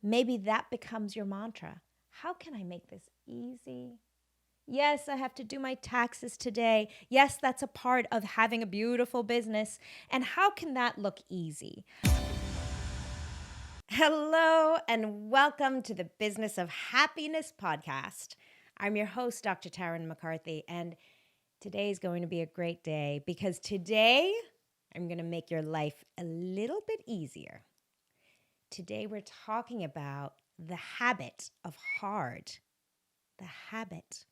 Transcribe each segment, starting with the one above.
Maybe that becomes your mantra. How can I make this easy? Yes, I have to do my taxes today. Yes, that's a part of having a beautiful business. And how can that look easy? Hello, and welcome to the Business of Happiness podcast. I'm your host, Dr. Tarryn MacCarthy, and today is going to be a great day because today I'm going to make your life a little bit easier. Today we're talking about the habit of hard. The habit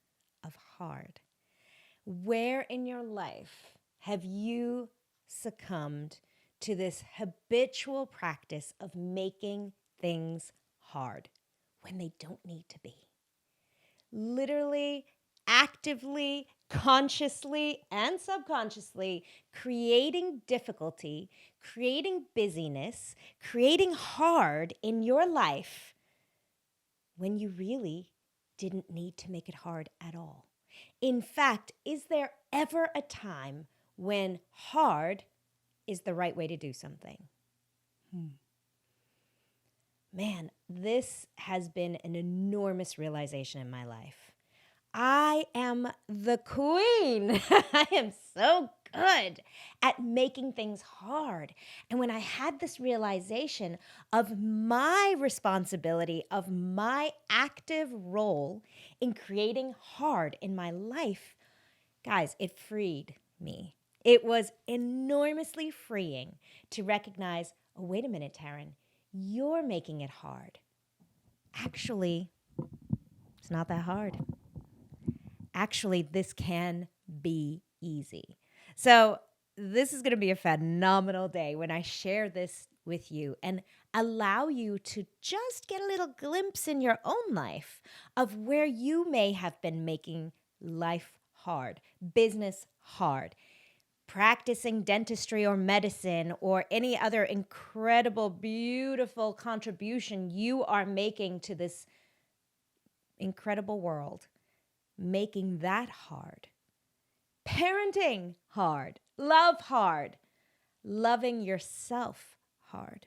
of hard. Where in your life have you succumbed to this habitual practice of making things hard when they don't need to be? Literally, actively, consciously, and subconsciously creating difficulty, creating busyness, creating hard in your life when you really didn't need to make it hard at all. In fact, is there ever a time when hard is the right way to do something? Man, this has been an enormous realization in my life. I am the queen. I am so good at making things hard. And when I had this realization of my responsibility, of my active role in creating hard in my life, guys, it freed me. It was enormously freeing to recognize, oh, wait a minute, Tarryn, you're making it hard. Actually, it's not that hard. Actually, this can be easy. So this is going to be a phenomenal day when I share this with you and allow you to just get a little glimpse in your own life of where you may have been making life hard, business hard, practicing dentistry or medicine or any other incredible, beautiful contribution you are making to this incredible world. Making that hard. Parenting hard. Love hard. Loving yourself hard.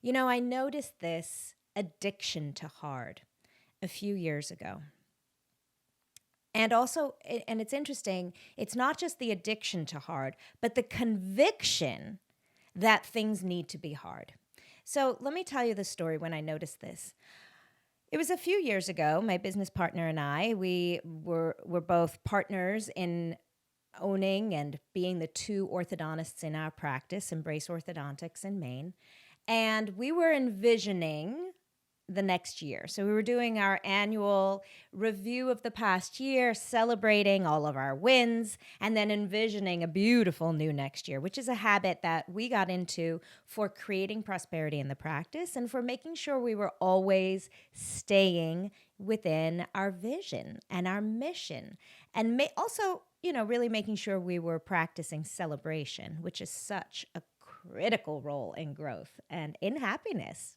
You know, I noticed this addiction to hard a few years ago. And also, and it's interesting, it's not just the addiction to hard, but the conviction that things need to be hard. So let me tell you the story when I noticed this. It was a few years ago. My business partner and I, we were both partners in owning and being the two orthodontists in our practice, Embrace Orthodontics in Maine. And we were envisioning the next year. So we were doing our annual review of the past year, celebrating all of our wins, and then envisioning a beautiful new next year, which is a habit that we got into for creating prosperity in the practice and for making sure we were always staying within our vision and our mission. And also, really making sure we were practicing celebration, which is such a critical role in growth and in happiness.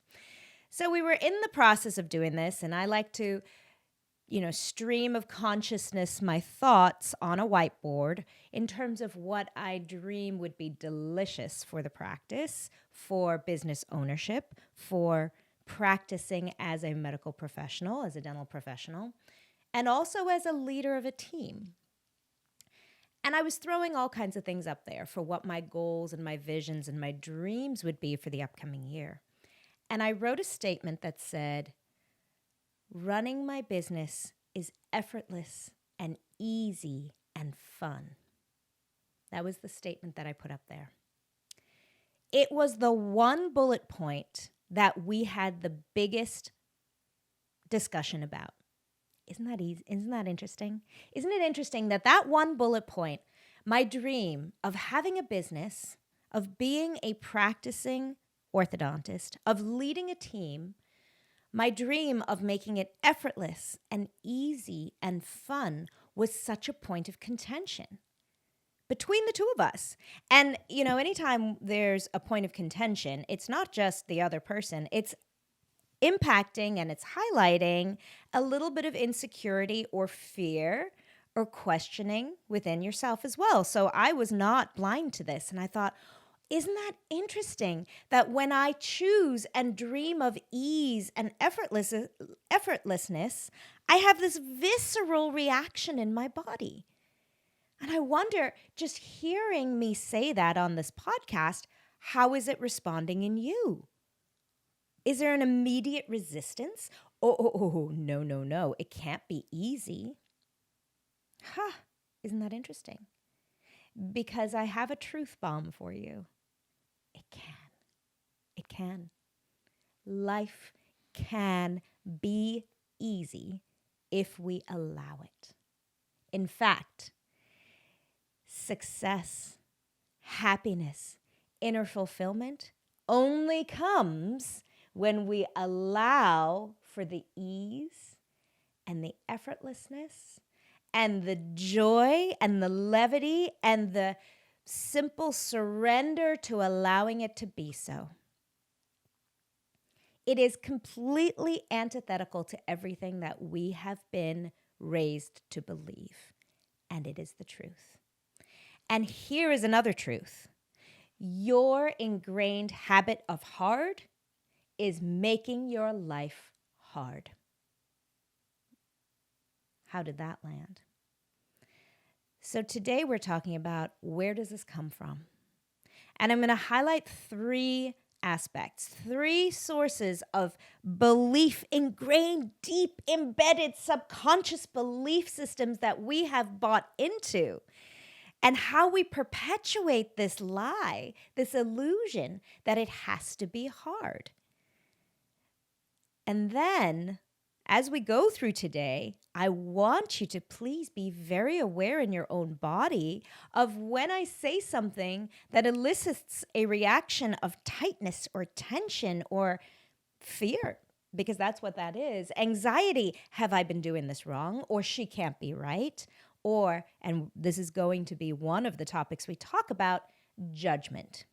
So we were in the process of doing this, and I like to, stream of consciousness my thoughts on a whiteboard in terms of what I dream would be delicious for the practice, for business ownership, for practicing as a medical professional, as a dental professional, and also as a leader of a team. And I was throwing all kinds of things up there for what my goals and my visions and my dreams would be for the upcoming year. And I wrote a statement that said, running my business is effortless and easy and fun. That was the statement that I put up there. It was the one bullet point that we had the biggest discussion about. Isn't that easy? Isn't that interesting? Isn't it interesting that one bullet point, my dream of having a business, of being a practicing orthodontist, of leading a team, my dream of making it effortless and easy and fun was such a point of contention between the two of us. And, anytime there's a point of contention, it's not just the other person, it's impacting and it's highlighting a little bit of insecurity or fear or questioning within yourself as well. So I was not blind to this. And I thought, Isn't that interesting that when I choose and dream of ease and effortlessness, I have this visceral reaction in my body? And I wonder, just hearing me say that on this podcast, how is it responding in you? Is there an immediate resistance? No, it can't be easy. Isn't that interesting? Because I have a truth bomb for you. It can. It can. Life can be easy if we allow it. In fact, success, happiness, inner fulfillment only comes when we allow for the ease and the effortlessness and the joy and the levity and the simple surrender to allowing it to be so. It is completely antithetical to everything that we have been raised to believe, and it is the truth. And here is another truth. Your ingrained habit of hard is making your life hard. How did that land? So today we're talking about, where does this come from? And I'm going to highlight 3 aspects, 3 sources of belief, ingrained, deep, embedded, subconscious belief systems that we have bought into, and how we perpetuate this lie, this illusion that it has to be hard. And then, as we go through today, I want you to please be very aware in your own body of when I say something that elicits a reaction of tightness or tension or fear, because that's what that is. Anxiety, have I been doing this wrong? Or she can't be right? Or, and this is going to be one of the topics we talk about, judgment.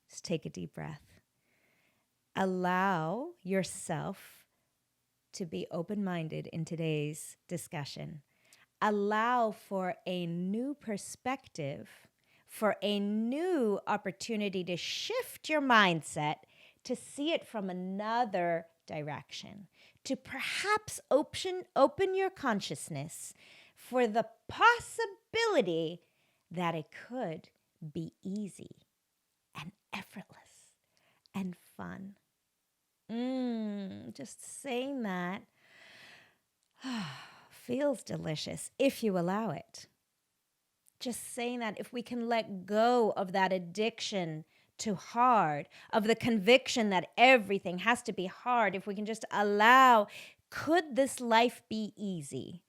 Just take a deep breath. Allow yourself to be open-minded in today's discussion. Allow for a new perspective, for a new opportunity to shift your mindset, to see it from another direction, to perhaps open your consciousness for the possibility that it could be easy and effortless and fun. Just saying that feels delicious if you allow it. Just saying that, if we can let go of that addiction to hard, of the conviction that everything has to be hard, if we can just allow, could this life be easy?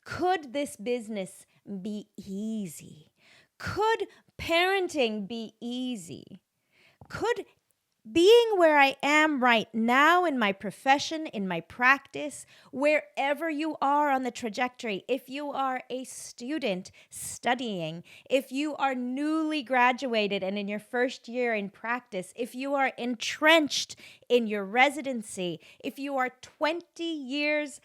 Could this business be easy? Could parenting be easy? Could being where I am right now in my profession, in my practice, wherever you are on the trajectory, if you are a student studying, if you are newly graduated and in your first year in practice, if you are entrenched in your residency, if you are 20 years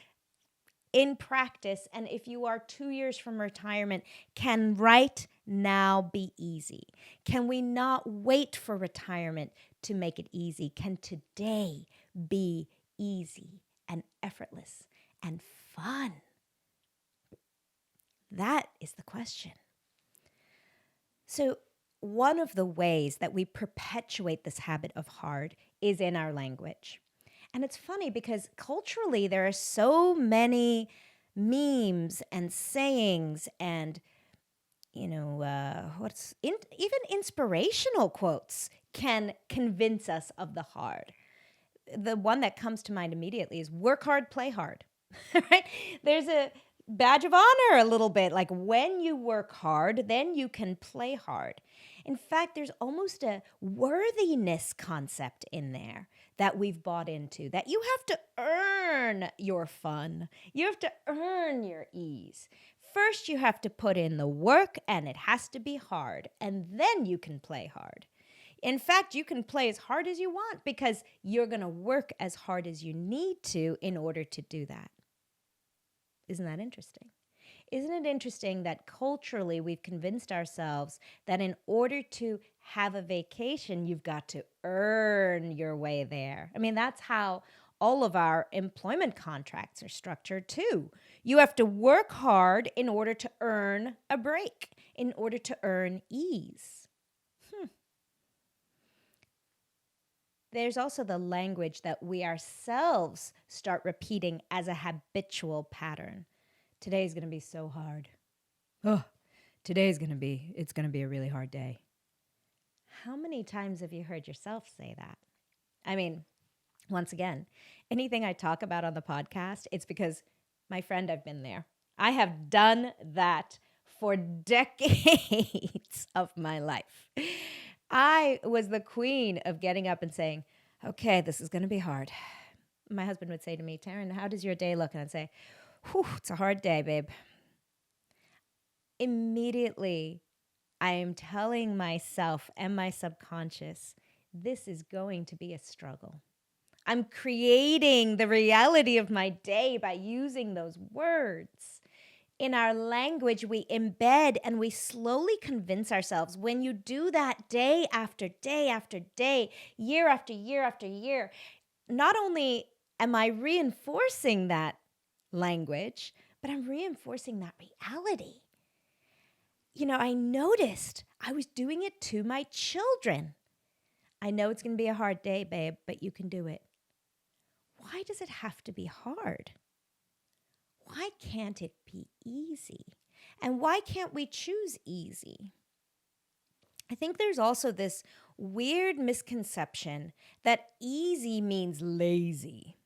in practice, and if you are 2 years from retirement, can right now be easy? Can we not wait for retirement to make it easy? Can today be easy and effortless and fun? That is the question. So one of the ways that we perpetuate this habit of hard is in our language. And it's funny because culturally there are so many memes and sayings and, even inspirational quotes can convince us of the hard. The one that comes to mind immediately is work hard, play hard, right? There's a badge of honor a little bit, like when you work hard, then you can play hard. In fact, there's almost a worthiness concept in there that we've bought into, that you have to earn your fun. You have to earn your ease. First, you have to put in the work, and it has to be hard, and then you can play hard. In fact, you can play as hard as you want because you're going to work as hard as you need to in order to do that. Isn't that interesting? Isn't it interesting that culturally we've convinced ourselves that in order to have a vacation, you've got to earn your way there? I mean, that's how all of our employment contracts are structured too. You have to work hard in order to earn a break, in order to earn ease. There's also the language that we ourselves start repeating as a habitual pattern. Today's going to be so hard. Oh, it's going to be a really hard day. How many times have you heard yourself say that? I mean, once again, anything I talk about on the podcast, it's because, my friend, I've been there. I have done that for decades of my life. I was the queen of getting up and saying, okay, this is going to be hard. My husband would say to me, Tarryn, how does your day look? And I'd say, whew, it's a hard day, babe. Immediately, I am telling myself and my subconscious, this is going to be a struggle. I'm creating the reality of my day by using those words. In our language, we embed and we slowly convince ourselves. When you do that day after day after day, year after year after year, not only am I reinforcing that language, but I'm reinforcing that reality. You know, I noticed I was doing it to my children. I know it's going to be a hard day, babe, but you can do it. Why does it have to be hard? Why can't it be easy? And why can't we choose easy? I think there's also this weird misconception that easy means lazy.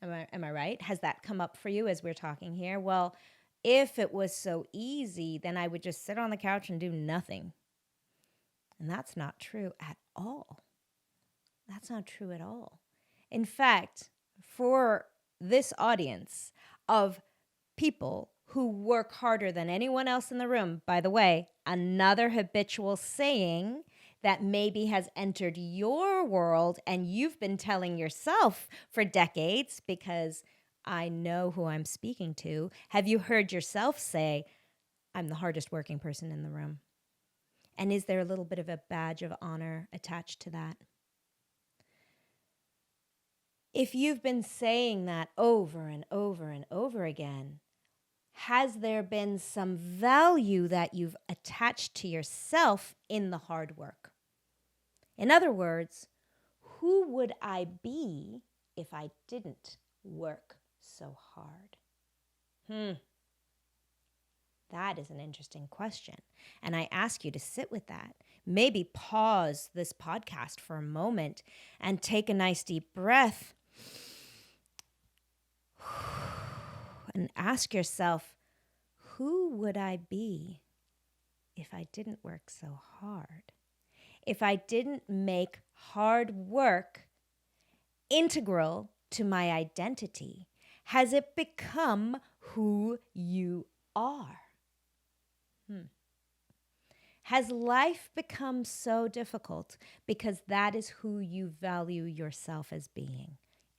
Am I right? Has that come up for you as we're talking here? Well, if it was so easy, then I would just sit on the couch and do nothing. And that's not true at all. That's not true at all. In fact, for this audience of people who work harder than anyone else in the room, by the way, another habitual saying that maybe has entered your world and you've been telling yourself for decades, because I know who I'm speaking to. Have you heard yourself say, I'm the hardest working person in the room? And is there a little bit of a badge of honor attached to that? If you've been saying that over and over and over again, has there been some value that you've attached to yourself in the hard work? In other words, who would I be if I didn't work so hard? That is an interesting question. And I ask you to sit with that. Maybe pause this podcast for a moment and take a nice deep breath and ask yourself, who would I be if I didn't work so hard? If I didn't make hard work integral to my identity? Has it become who you are? Has life become so difficult because that is who you value yourself as being,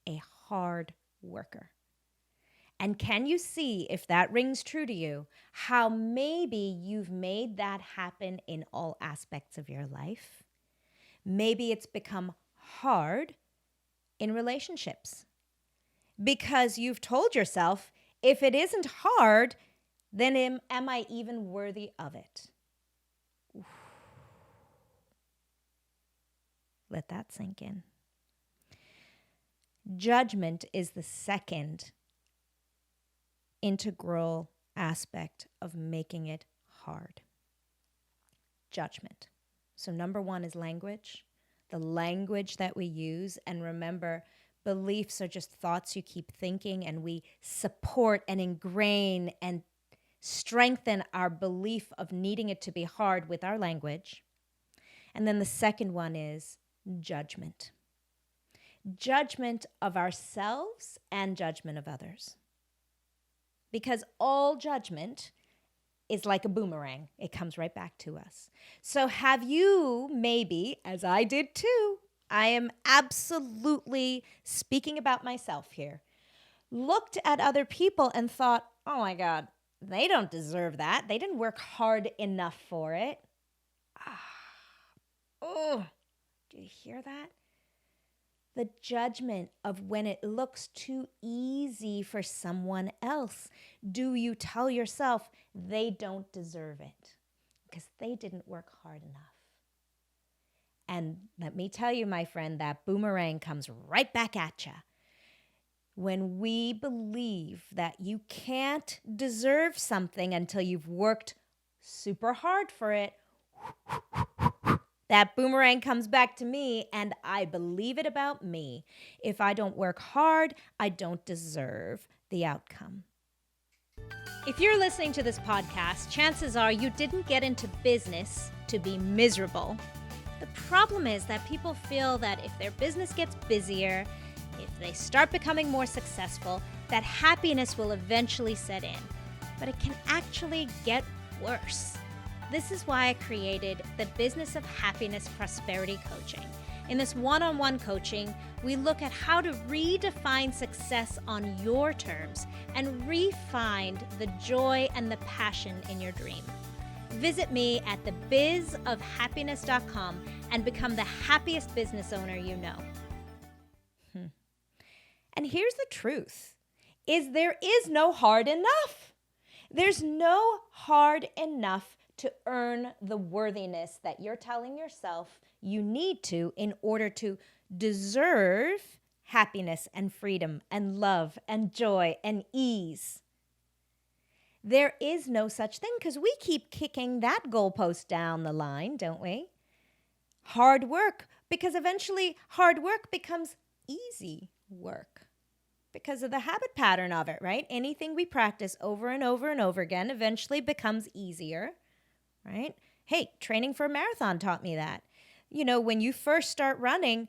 a hard worker? And can you see, if that rings true to you, how maybe you've made that happen in all aspects of your life? Maybe it's become hard in relationships because you've told yourself, if it isn't hard, then am I even worthy of it? Oof. Let that sink in. Judgment is the second integral aspect of making it hard. Judgment. So number one is language, the language that we use. And remember, beliefs are just thoughts you keep thinking, and we support and ingrain and strengthen our belief of needing it to be hard with our language. And then the second one is judgment. Judgment of ourselves and judgment of others. Because all judgment is like a boomerang. It comes right back to us. So have you, maybe, as I did too, I am absolutely speaking about myself here, looked at other people and thought, oh my God, they don't deserve that. They didn't work hard enough for it. Oh, do you hear that? The judgment of when it looks too easy for someone else. Do you tell yourself they don't deserve it because they didn't work hard enough? And let me tell you, my friend, that boomerang comes right back at you. When we believe that you can't deserve something until you've worked super hard for it, that boomerang comes back to me, and I believe it about me. If I don't work hard, I don't deserve the outcome. If you're listening to this podcast, chances are you didn't get into business to be miserable. The problem is that people feel that if their business gets busier, if they start becoming more successful, that happiness will eventually set in. But it can actually get worse. This is why I created the Business of Happiness Prosperity Coaching. In this one-on-one coaching, we look at how to redefine success on your terms and re-find the joy and the passion in your dream. Visit me at thebizofhappiness.com and become the happiest business owner you know. And here's the truth, is there is no hard enough. There's no hard enough to earn the worthiness that you're telling yourself you need to in order to deserve happiness and freedom and love and joy and ease. There is no such thing because we keep kicking that goalpost down the line, don't we? Hard work, because eventually hard work becomes easy work because of the habit pattern of it, right? Anything we practice over and over and over again eventually becomes easier, right? Hey, training for a marathon taught me that. You know, when you first start running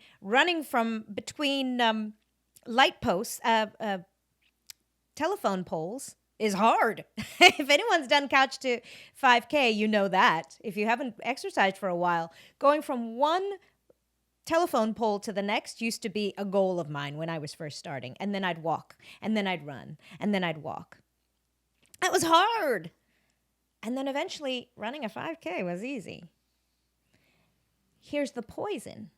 from between light posts, telephone poles is hard. If anyone's done couch to 5K, you know that. If you haven't exercised for a while, going from one telephone pole to the next used to be a goal of mine when I was first starting. And then I'd walk, and then I'd run, and then I'd walk. That was hard. And then eventually running a 5K was easy. Here's the poison.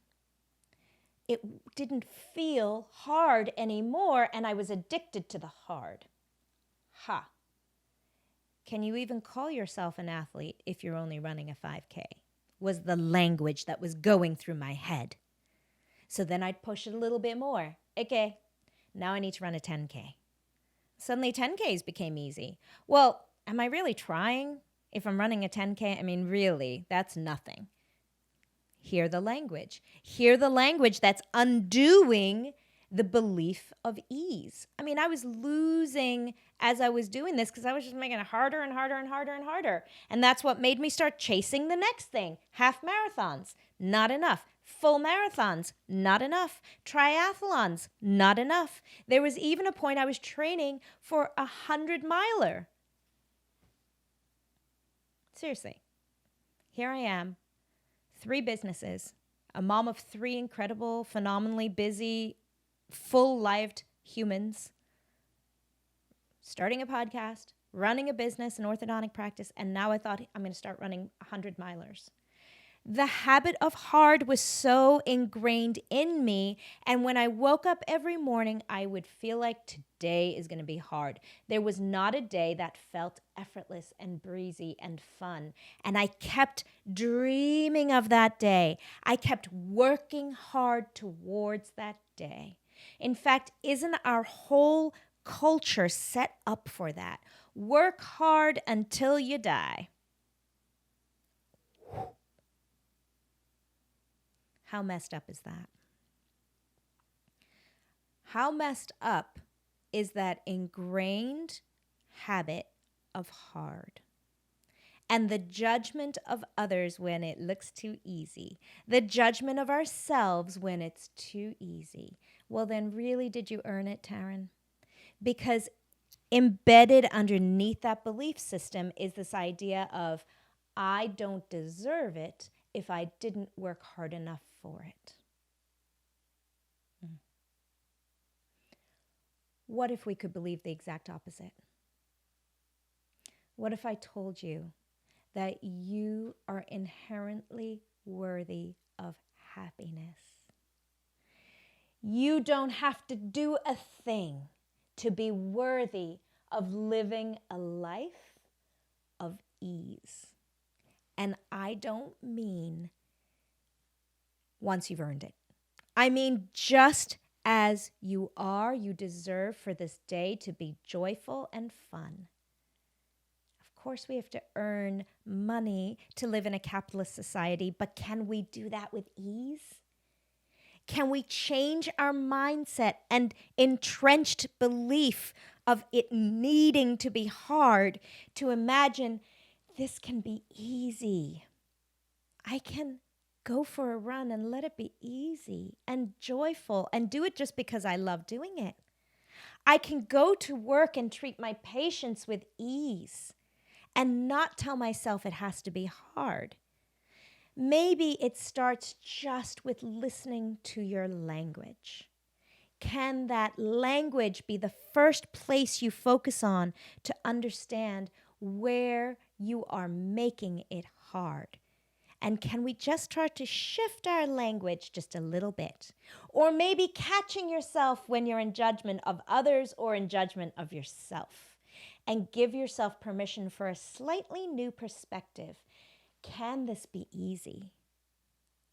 It didn't feel hard anymore, and I was addicted to the hard. Ha. Can you even call yourself an athlete if you're only running a 5K? Was the language that was going through my head. So then I'd push it a little bit more. Okay, now I need to run a 10K. Suddenly 10Ks became easy. Well, am I really trying if I'm running a 10K? I mean, really, that's nothing. Hear the language. Hear the language that's undoing the belief of ease. I mean, I was losing as I was doing this because I was just making it harder and harder and harder and harder. And that's what made me start chasing the next thing. Half marathons, not enough. Full marathons, not enough. Triathlons, not enough. There was even a point I was training for a 100-miler. Seriously, here I am, 3 businesses, a mom of 3 incredible, phenomenally busy, full-lived humans, starting a podcast, running a business, an orthodontic practice, and now I thought I'm going to start running 100-milers. The habit of hard was so ingrained in me, and when I woke up every morning, I would feel like today is going to be hard. There was not a day that felt effortless and breezy and fun, and I kept dreaming of that day. I kept working hard towards that day. In fact, isn't our whole culture set up for that? Work hard until you die. How messed up is that? How messed up is that ingrained habit of hard? And the judgment of others when it looks too easy. The judgment of ourselves when it's too easy. Well, then really, did you earn it, Tarryn? Because embedded underneath that belief system is this idea of, I don't deserve it if I didn't work hard enough for it. What if we could believe the exact opposite? What if I told you that you are inherently worthy of happiness? You don't have to do a thing to be worthy of living a life of ease. And I don't mean once you've earned it. I mean, just as you are, you deserve for this day to be joyful and fun. Of course, we have to earn money to live in a capitalist society, but can we do that with ease? Can we change our mindset and entrenched belief of it needing to be hard to imagine this can be easy? I can go for a run and let it be easy and joyful and do it just because I love doing it. I can go to work and treat my patients with ease and not tell myself it has to be hard. Maybe it starts just with listening to your language. Can that language be the first place you focus on to understand where you are making it hard? And can we just start to shift our language just a little bit? Or maybe catching yourself when you're in judgment of others or in judgment of yourself. And give yourself permission for a slightly new perspective. Can this be easy?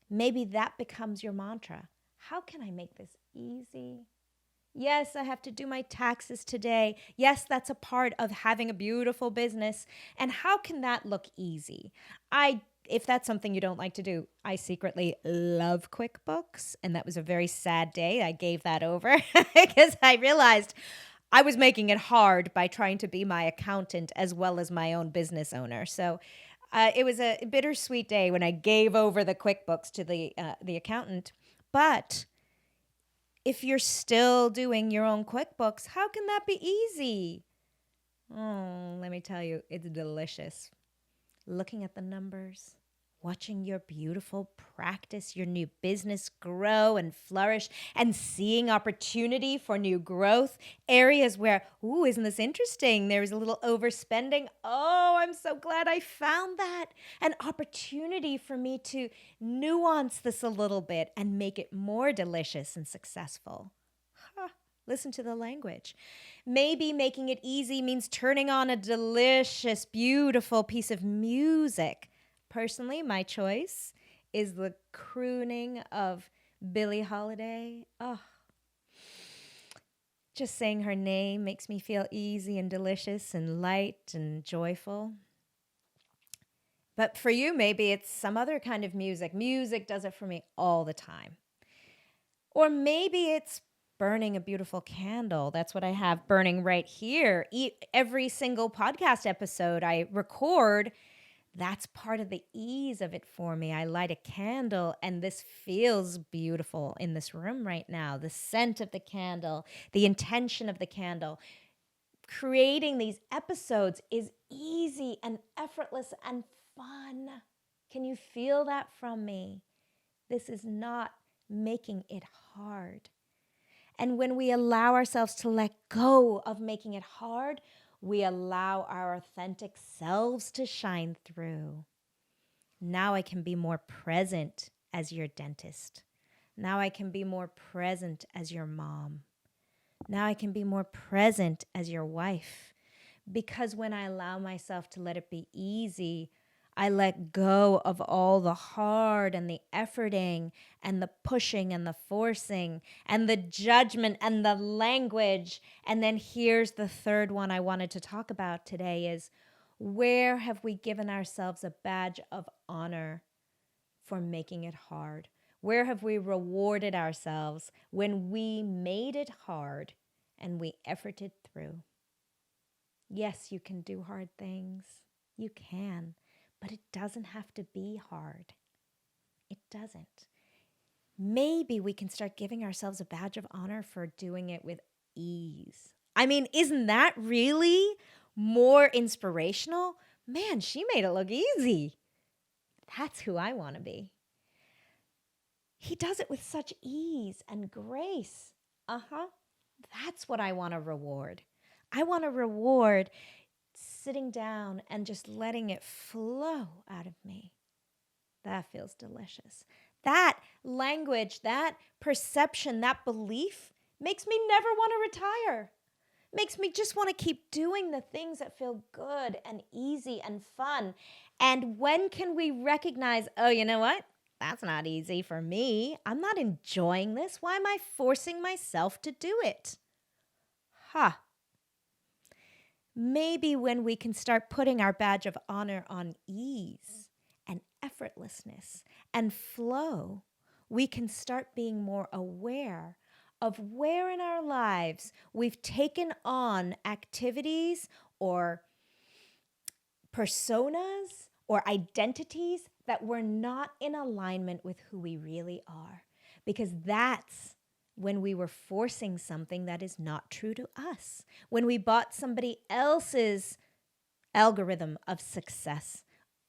Maybe that becomes your mantra. How can I make this easy? Yes, I have to do my taxes today. Yes, that's a part of having a beautiful business. And how can that look easy? If that's something you don't like to do, I secretly love QuickBooks. And that was a very sad day. I gave that over because I realized I was making it hard by trying to be my accountant as well as my own business owner. So it was a bittersweet day when I gave over the QuickBooks to the accountant. But if you're still doing your own QuickBooks, how can that be easy? Oh, let me tell you, it's delicious. Looking at the numbers, watching your beautiful practice, your new business grow and flourish, and seeing opportunity for new growth, areas where, ooh, isn't this interesting? There was a little overspending. Oh, I'm so glad I found that. An opportunity for me to nuance this a little bit and make it more delicious and successful. Listen to the language. Maybe making it easy means turning on a delicious, beautiful piece of music. Personally, my choice is the crooning of Billie Holiday. Oh, just saying her name makes me feel easy and delicious and light and joyful. But for you, maybe it's some other kind of music. Music does it for me all the time. Or maybe it's burning a beautiful candle. That's what I have burning right here. Every single podcast episode I record, that's part of the ease of it for me. I light a candle and this feels beautiful in this room right now. The scent of the candle, the intention of the candle. Creating these episodes is easy and effortless and fun. Can you feel that from me? This is not making it hard. And when we allow ourselves to let go of making it hard, we allow our authentic selves to shine through. Now I can be more present as your dentist. Now I can be more present as your mom. Now I can be more present as your wife. Because when I allow myself to let it be easy, I let go of all the hard and the efforting and the pushing and the forcing and the judgment and the language. And then here's the third one I wanted to talk about today is, where have we given ourselves a badge of honor for making it hard? Where have we rewarded ourselves when we made it hard and we efforted through? Yes, you can do hard things. You can. But it doesn't have to be hard. It doesn't. Maybe we can start giving ourselves a badge of honor for doing it with ease. I mean, isn't that really more inspirational? Man, she made it look easy. That's who I want to be. He does it with such ease and grace. That's what I want to reward. I want to reward sitting down and just letting it flow out of me. That feels delicious. That language, that perception, that belief makes me never want to retire. Makes me just want to keep doing the things that feel good and easy and fun. And when can we recognize, oh, you know what? That's not easy for me. I'm not enjoying this. Why am I forcing myself to do it? Maybe when we can start putting our badge of honor on ease and effortlessness and flow, we can start being more aware of where in our lives we've taken on activities or personas or identities that were not in alignment with who we really are. Because that's when we were forcing something that is not true to us. When we bought somebody else's algorithm of success,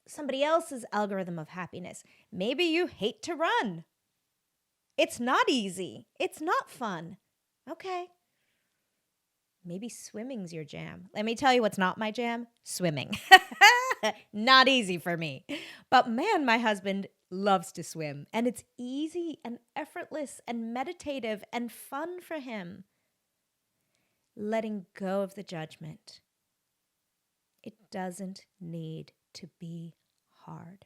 somebody else's algorithm of happiness. Maybe you hate to run. It's not easy. It's not fun. Okay. Maybe swimming's your jam. Let me tell you what's not my jam. Swimming. Not easy for me. But man, my husband loves to swim. And it's easy and effortless and meditative and fun for him. Letting go of the judgment. It doesn't need to be hard.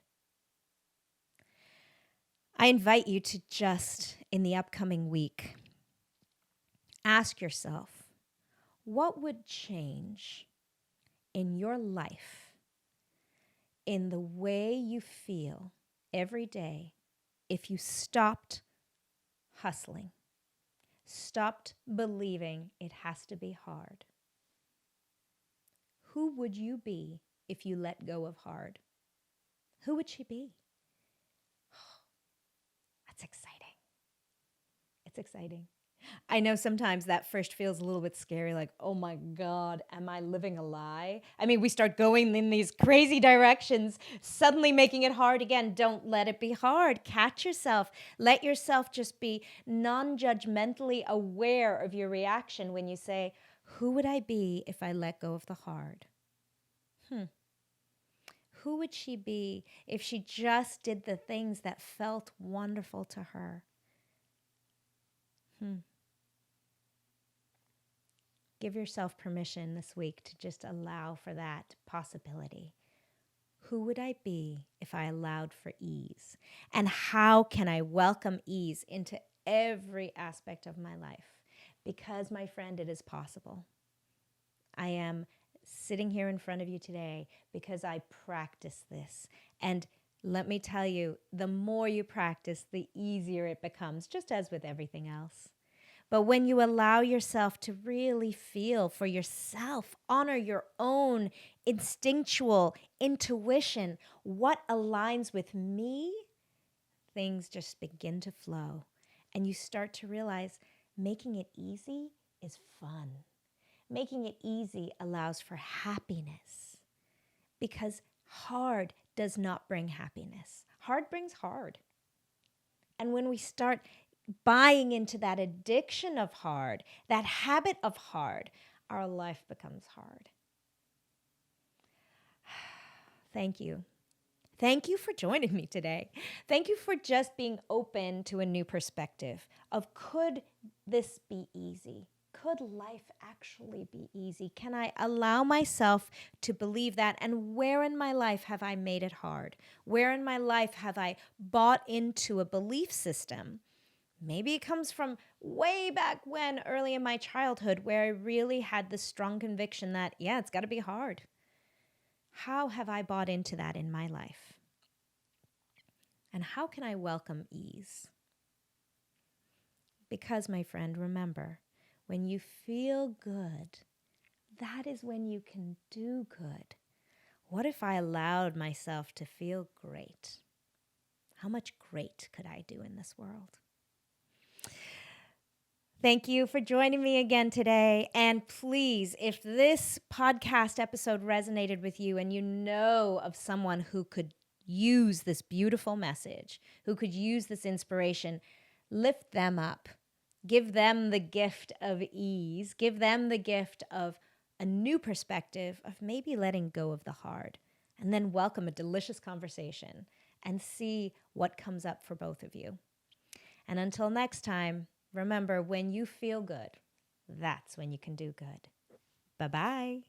I invite you to just, in the upcoming week, ask yourself, what would change in your life, in the way you feel every day, if you stopped hustling, stopped believing it has to be hard? Who would you be if you let go of hard? Who would she be? That's exciting. It's exciting. I know sometimes that first feels a little bit scary, like, oh my God, am I living a lie? I mean, we start going in these crazy directions, suddenly making it hard again. Don't let it be hard. Catch yourself. Let yourself just be non-judgmentally aware of your reaction when you say, who would I be if I let go of the hard? Who would she be if she just did the things that felt wonderful to her? Give yourself permission this week to just allow for that possibility. Who would I be if I allowed for ease? And how can I welcome ease into every aspect of my life? Because, my friend, it is possible. I am sitting here in front of you today because I practice this. And let me tell you, the more you practice, the easier it becomes, just as with everything else. But when you allow yourself to really feel for yourself, honor your own instinctual intuition, what aligns with me, things just begin to flow. And you start to realize making it easy is fun. Making it easy allows for happiness, because hard does not bring happiness. Hard brings hard. And when we start buying into that addiction of hard, that habit of hard, our life becomes hard. Thank you. Thank you for joining me today. Thank you for just being open to a new perspective of, could this be easy? Could life actually be easy? Can I allow myself to believe that? And where in my life have I made it hard? Where in my life have I bought into a belief system? Maybe it comes from way back when, early in my childhood, where I really had this strong conviction that, yeah, it's got to be hard. How have I bought into that in my life? And how can I welcome ease? Because, my friend, remember, when you feel good, that is when you can do good. What if I allowed myself to feel great? How much great could I do in this world? Thank you for joining me again today. And please, if this podcast episode resonated with you and you know of someone who could use this beautiful message, who could use this inspiration, lift them up. Give them the gift of ease. Give them the gift of a new perspective of maybe letting go of the hard. And then welcome a delicious conversation and see what comes up for both of you. And until next time, remember, when you feel good, that's when you can do good. Bye-bye.